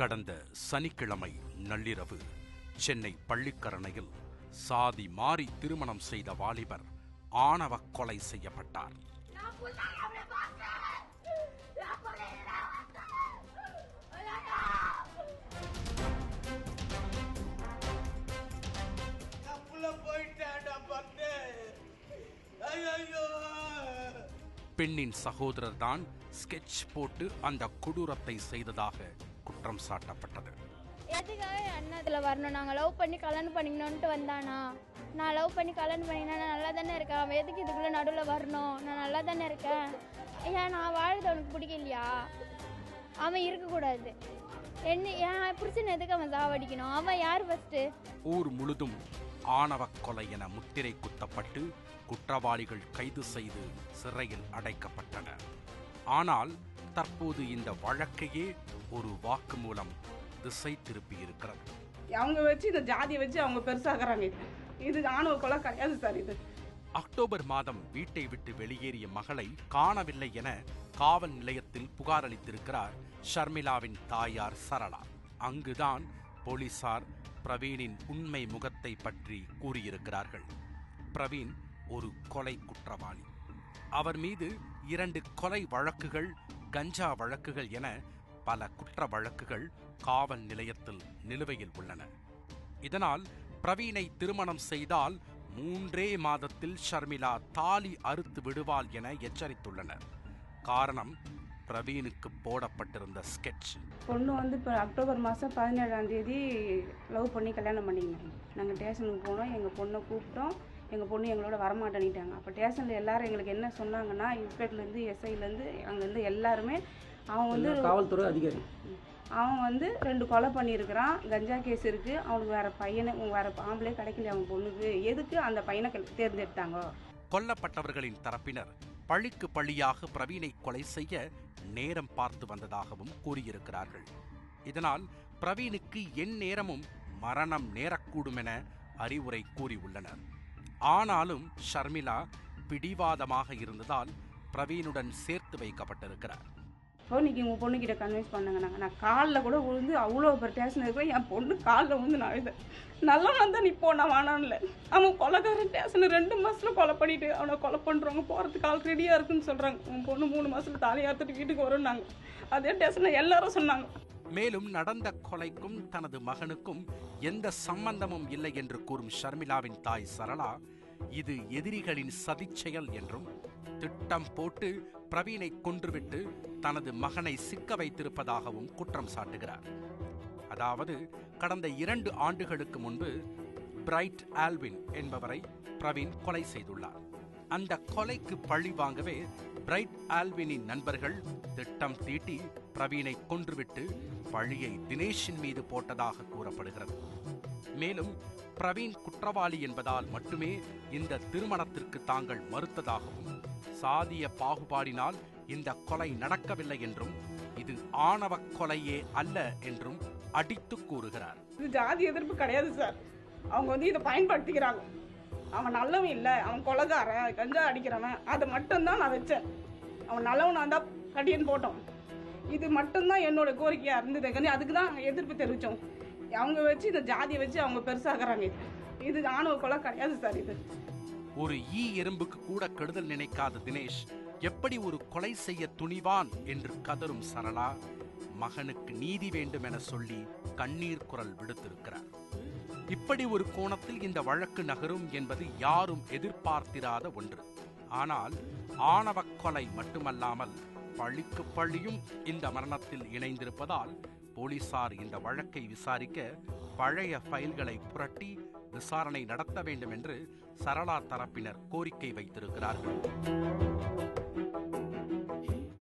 கடந்த சனிக்கிழமை நள்ளிரவு சென்னை பள்ளிக்கரணையில் சாதி மாறி திருமணம் செய்த வாலிபர் ஆணவ கொலை செய்யப்பட்டார். பெண்ணின் சகோதரர் தான் ஸ்கெட்ச் போட்டு அந்த கொடூரத்தை செய்ததாக குற்றம் சாட்டப்பட்டது. எதுக்காக அண்ணாத்தில் வரணும்? நாங்கள் லவ் பண்ணி கல்யாணம் பண்ணிக்கணும்ட்டு வந்தானா? நான் லவ் பண்ணி கல்யாணம் பண்ணிங்கன்னா நான் நல்லா தானே இருக்கேன். அவன் எதுக்கு இதுக்குள்ளே நடுவில் வரணும்? நான் நல்லா தானே இருக்கேன். ஏன் நான் வாழ்றது அவனுக்கு பிடிக்கலையா? அவன் இருக்கக்கூடாது. என் புருஷன் எதுக்கு அவன் சாவடிக்கணும்? அவன் யார் ஃபர்ஸ்ட்டு? ஊர் முழுதும் ஆணவ கொலை என முத்திரை குத்தப்பட்டு குற்றவாளிகள் கைது செய்து சிறையில் அடைக்கப்பட்டனர். ஆனால் தற்போது இந்த வழக்கையே ஒரு வாக்குமூலம் திசை திருப்பி இருக்கிறது. அவங்க வச்சு இந்த ஜாதியை வச்சு அவங்க பெருசாகிறாங்க. இது ஆணவ கொலை கிடையாது சார். இது அக்டோபர் மாதம் வீட்டை விட்டு வெளியேறிய மகளை காணவில்லை என காவல் நிலையத்தில் புகார் அளித்திருக்கிறார் ஷர்மிளாவின் தாயார் சரளா. அங்குதான் போலீசார் பிரவீனின் உண்மை முகத்தை பற்றி கூறியிருக்கிறார்கள். பிரவீன் ஒரு கொலை குற்றவாளி. அவர் மீது 2 கொலை வழக்குகள், கஞ்சா வழக்குகள் என பல குற்ற வழக்குகள் காவல் நிலையத்தில் நிலுவையில் உள்ளன. இதனால் பிரவீனை திருமணம் செய்தால் 3 மாதத்தில் ஷர்மிளா தாலி அறுத்து விடுவாள் என எச்சரித்துள்ளனர். காரணம், பிரவீனுக்கு போடப்பட்டிருந்த ஸ்கெட்ச். பொண்ணு வந்து இப்போ அக்டோபர் மாதம் 17ஆம் தேதி லவ் பண்ணி கல்யாணம் பண்ணிக்கணும். நாங்கள் ஸ்டேஷனுக்கு போனோம். எங்கள் பொண்ணை கூப்பிட்டோம். எங்கள் பொண்ணு எங்களோட வரமாட்டேன்னிட்டாங்க. அப்போ ஸ்டேஷனில் எல்லாரும் எங்களுக்கு என்ன சொன்னாங்கன்னா, இன்ஸ்பெக்டர்லேருந்து எஸ்ஐலேருந்து அங்கேருந்து எல்லாருமே அவன் வந்து காவல்துறை அதிகாரி, அவன் வந்து 2 கொலை பண்ணியிருக்கிறான். கஞ்சா கேஸ் இருக்குது. அவனுக்கு வேறு ஆம்பளே கிடைக்கல. அவன் பொண்ணுக்கு எதுக்கு அந்த பையனை தேர்ந்தெடுத்தாங்க? கொல்லப்பட்டவர்களின் தரப்பினர் பழிக்கு பழியாக பிரவீனை கொலை செய்ய நேரம் பார்த்து வந்ததாகவும் கூறியிருக்கிறார்கள். இதனால் பிரவீனுக்கு எந்நேரமும் மரணம் நேரக்கூடும் என அறிவுரை கூறியுள்ளனர். ஆனாலும் ஷர்மிளா பிடிவாதமாக இருந்ததால் பிரவீனுடன் சேர்த்து வைக்கப்பட்டிருக்கிறார். இப்போ இன்னைக்கு உங்கள் பொண்ணுக்கிட்ட கன்வின்ஸ் பண்ணுங்க. நான் காலில் கூட விழுந்து அவ்வளோ பேர் ஸ்டேஷன் இருக்கிற என் பொண்ணு காலில் விழுந்து நான் எழுத நல்லவன் தான். நீ போனா வானான்ல அவன் கொலைக்காரன். ஸ்டேஷன் 2 மாதத்தில் கொலை பண்ணிட்டு அவனை கொலை பண்ணுறவங்க போகிறதுக்கு ஆள் ரெடியாக இருக்குன்னு சொல்கிறாங்க. உன் பொண்ணு 3 மாதத்தில் தாலி அறுத்துட்டு வீட்டுக்கு வரும்னாங்க. அதே ஸ்டேஷனில் எல்லாரும் சொன்னாங்க. மேலும் நடந்த கொலைக்கும் தனது மகனுக்கும் எந்த சம்பந்தமும் இல்லை என்று கூறும் ஷர்மிளாவின் தாய் சரளா, இது எதிரிகளின் சதிச்செயல் என்றும் திட்டம் போட்டு பிரவீனை கொன்றுவிட்டு தனது மகனை சிக்க வைத்திருப்பதாகவும் குற்றம் சாட்டுகிறார். அதாவது கடந்த 2 ஆண்டுகளுக்கு முன்பு பிரைட் ஆல்வின் என்பவரை பிரவீன் கொலை செய்துள்ளார். அந்த கொலைக்கு பழி வாங்கவே பிரைட் ஆல்வினின் நண்பர்கள் திட்டம் தீட்டி பிரவீனை கொன்றுவிட்டு பழியை தினேஷின் மீது போட்டதாக கூறப்படுகிறது. மேலும் பிரவீன் குற்றவாளி என்பதால் மட்டுமே இந்த திருமணத்திற்கு தாங்கள் மறுத்ததாகவும், சாதிய பாகுபாடினால் இந்த கொலை நடக்கவில்லை என்றும், இது ஆணவ கொலையே அல்ல என்றும் அடித்து கூறுகிறார். இது ஜாதி எதிர்ப்பு கிடையாது சார். அவங்க வந்து இதை பயன்படுத்திக்கிறாங்க. அவன் நல்லவன் இல்லை, அவன் கொலைகாரன், கஞ்சா அடிக்கிறவன், அதை மட்டும்தான் நான் வச்சேன். அவன் நல்லவனாக இருந்தால் கட்டியன்னு போட்டோம். இது மட்டும்தான் என்னோட கோரிக்கையாக இருந்தது. அதுக்கு தான் எதிர்ப்பு தெரிவித்தோம். அவங்க வச்சு இந்த ஜாதியை வச்சு அவங்க பெருசாகிறாங்க. இது ஆணவ கொலை கிடையாது சார். இது ஒரு எறும்புக்கு கூட கெடுதல் நினைக்காத தினேஷ் எப்படி ஒரு கொலை செய்ய துணிவான் என்று கதரும் சரளா, மகனுக்கு நீதி வேண்டும் என சொல்லி கண்ணீர் குரல் விடுத்திருக்கிறார். இப்படி ஒரு கோணத்தில் இந்த வழக்கு நகரும் என்பது யாரும் எதிர்பார்த்திராத ஒன்று. ஆனால் ஆணவ கொலை மட்டுமல்லாமல் பழிக்கு பழியும் இந்த மரணத்தில் இணைந்திருப்பதால் போலீசார் இந்த வழக்கை விசாரிக்க பழைய ஃபைல்களை புரட்டி விசாரணை நடத்த வேண்டும் என்று சரளா தரப்பினர் கோரிக்கை வைத்திருக்கிறார்கள்.